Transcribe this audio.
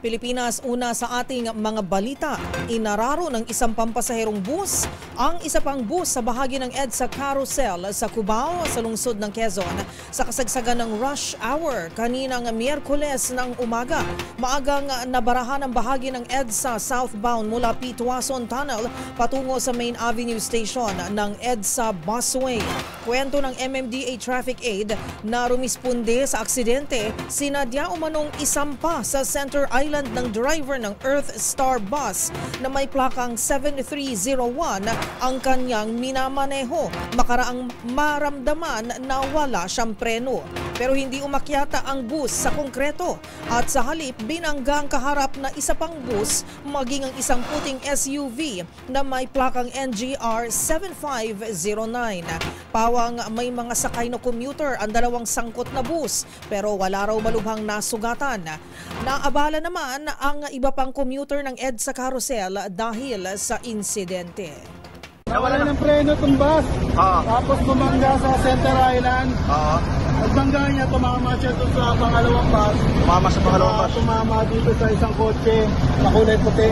Pilipinas, una sa ating mga balita, inararo ng isang pampasaherong bus ang isa pang bus sa bahagi ng EDSA Carousel sa Cubao sa lungsod ng Quezon sa kasagsagan ng rush hour kaninang Miyerkules ng umaga. Maagang nabarahan ang bahagi ng EDSA southbound mula Pitwason Tunnel patungo sa Main Avenue Station ng EDSA Busway. Kwento ng MMDA Traffic Aid na rumisponde sa aksidente, sinadya umanong isampa sa Center Island ng driver ng Earth Star Bus na may plakang 7301 ang kanyang minamaneho. Makaraang maramdaman na wala siyang preno. Pero hindi umakyata ang bus sa konkreto at sa halip binangga ang kaharap na isa pang bus maging ang isang puting SUV na may plakang NGR 7509. Pawang may mga sakay na commuter ang dalawang sangkot na bus pero wala raw malubhang nasugatan. Naabala naman ang iba pang commuter ng EDSA Carousel dahil sa insidente. Nawala ng preno itong bus, tapos bumangga sa Center Island. Pagbangga niya, tumama siya doon sa pangalawang bus. Tumama sa pangalawang bus? Tumama dito sa isang kotse na kulay puti.